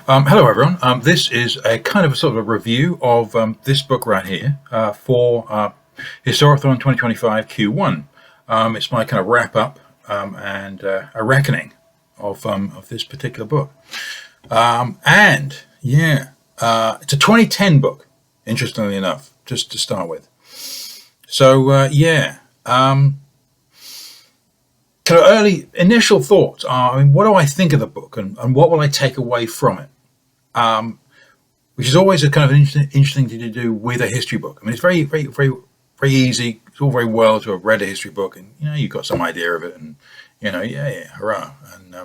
Hello, everyone. This is a kind of a sort of a review of this book right here for Historathon 2025 Q1. It's my kind of wrap up and a reckoning of this particular book. It's a 2010 book, interestingly enough, just to start with. So, kind of early initial thoughts are, what do I think of the book and what will I take away from it? Which is always a kind of interesting thing to do with a history book. I mean, it's very, very, very, very easy. It's all very well to have read a history book and, you've got some idea of it and, hurrah. And,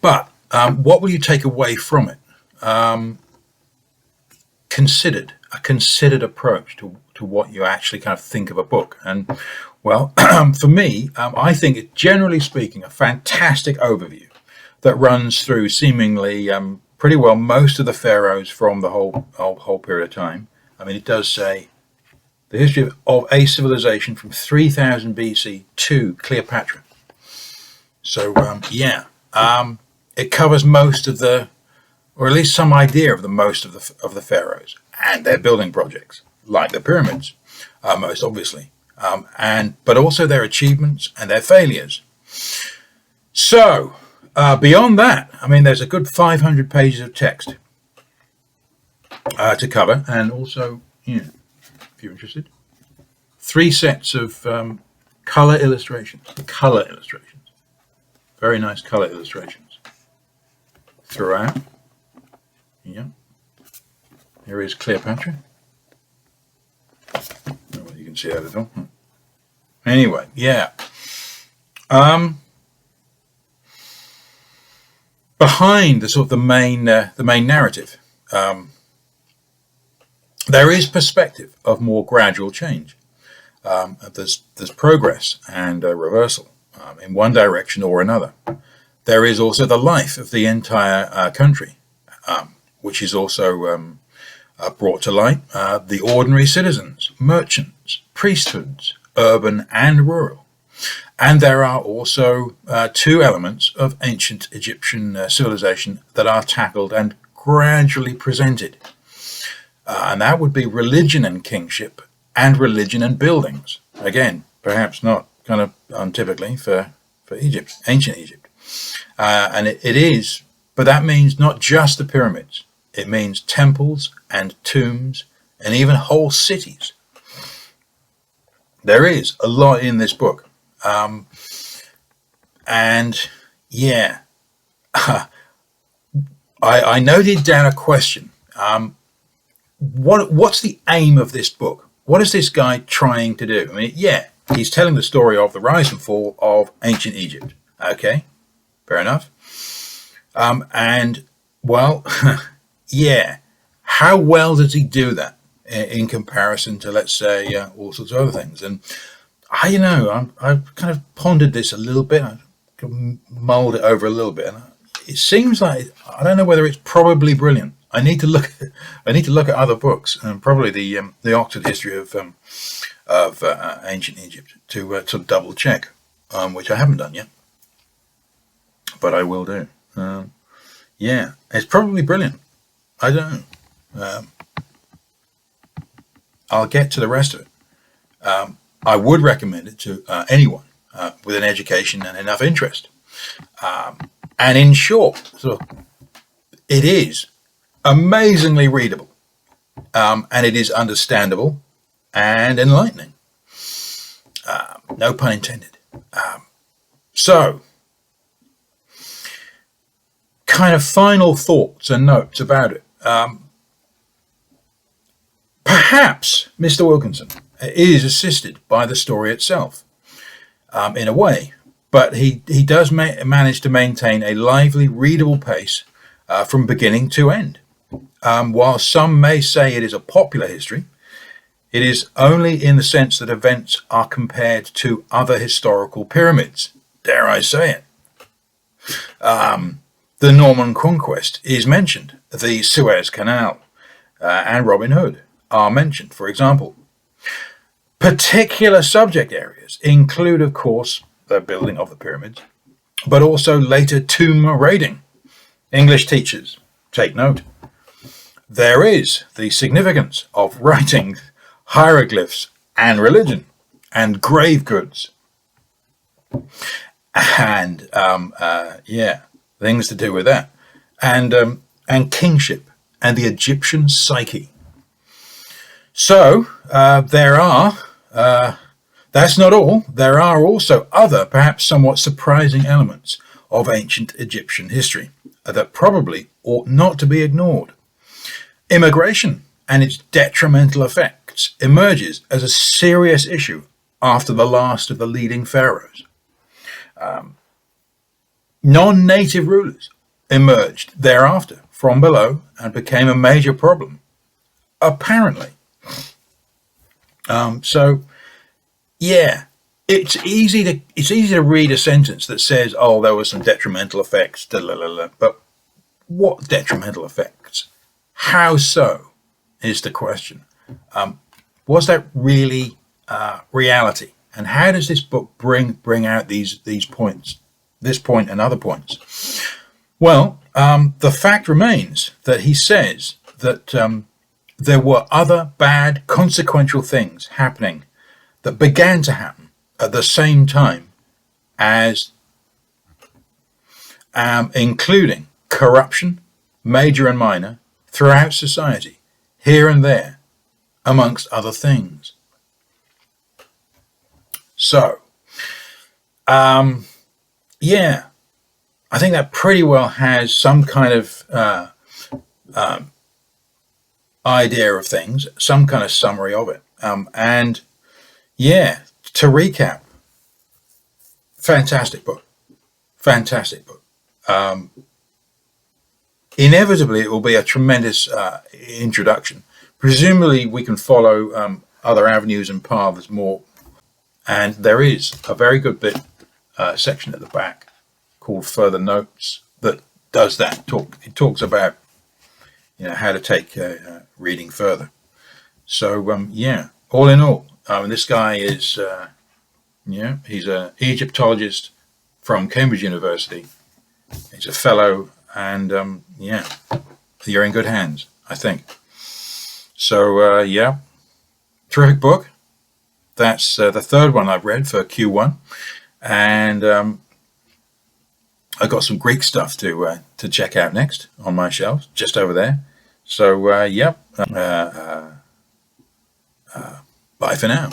but what will you take away from it? A considered approach to what you actually kind of think of a book. And, well, for me, I think it, generally speaking, a fantastic overview that runs through seemingly pretty well most of the pharaohs from the whole period of time. I mean, it does say the history of a civilization from 3000 BC to Cleopatra. So it covers most of the, or at least some idea of the most of the pharaohs and their building projects, like the pyramids, most obviously, but also their achievements and their failures. So. Beyond that, I mean, there's a good 500 pages of text to cover, and also, if you're interested, 3 sets of color illustrations. Very nice color illustrations throughout. Yeah. Here is Cleopatra. I don't know whether you can see that at all. Anyway, yeah. Behind the sort of the main narrative, there is perspective of more gradual change. There's progress and reversal in one direction or another. There is also the life of the entire country, which is also brought to light. The ordinary citizens, merchants, priesthoods, urban and rural. And there are also 2 elements of ancient Egyptian civilization that are tackled and gradually presented. And that would be religion and kingship and religion and buildings. Again, perhaps not kind of untypically for Egypt, ancient Egypt. And it is, but that means not just the pyramids. It means temples and tombs and even whole cities. There is a lot in this book. I noted down a question. What's the aim of this book? What is this guy trying to do? I mean, he's telling the story of the rise and fall of ancient Egypt. Okay, fair enough. How well does he do that in comparison to, let's say, all sorts of other things? And I've kind of pondered this a little bit. I mulled it over a little bit, and it seems like I don't know whether it's probably brilliant. I need to look at other books, and probably the Oxford History of Ancient Egypt to double check, which I haven't done yet, but I will do. It's probably brilliant. I don't know. I'll get to the rest of it. I would recommend it to anyone with an education and enough interest. And in short, it is amazingly readable, and it is understandable and enlightening. No pun intended. So, kind of final thoughts and notes about it. Perhaps Mr. Wilkinson is assisted by the story itself, in a way, but he does manage to maintain a lively, readable pace from beginning to end. While some may say it is a popular history, it is only in the sense that events are compared to other historical pyramids. Dare I say it? The Norman Conquest is mentioned. The Suez Canal and Robin Hood are mentioned, for example. Particular subject areas include, of course, the building of the pyramids, but also later tomb raiding, English teachers, take note. There is the significance of writing hieroglyphs and religion and grave goods and things to do with that, and kingship and the Egyptian psyche. So there are. That's not all. There are also other, perhaps somewhat surprising elements of ancient Egyptian history that probably ought not to be ignored. Immigration and its detrimental effects emerges as a serious issue after the last of the leading pharaohs. Non-native rulers emerged thereafter from below and became a major problem, apparently. It's easy to read a sentence that says, "Oh, there were some detrimental effects," but what detrimental effects? How so? Is the question. Was that really reality? And how does this book bring out these points, this point and other points? Well, the fact remains that he says that there were other bad, consequential things happening that began to happen at the same time as including corruption, major and minor, throughout society, here and there, amongst other things. So, I think that pretty well has some kind of idea of things, some kind of summary of it. To recap, fantastic book. Inevitably, it will be a tremendous introduction. Presumably, we can follow other avenues and paths more. And there is a very good bit section at the back called Further Notes that does that. It talks about how to take reading further. So all in all, this guy is he's an Egyptologist from Cambridge University. He's a fellow, and you're in good hands, I think. So terrific book. That's the third one I've read for Q1, and I've got some Greek stuff to check out next on my shelves, just over there. So bye for now.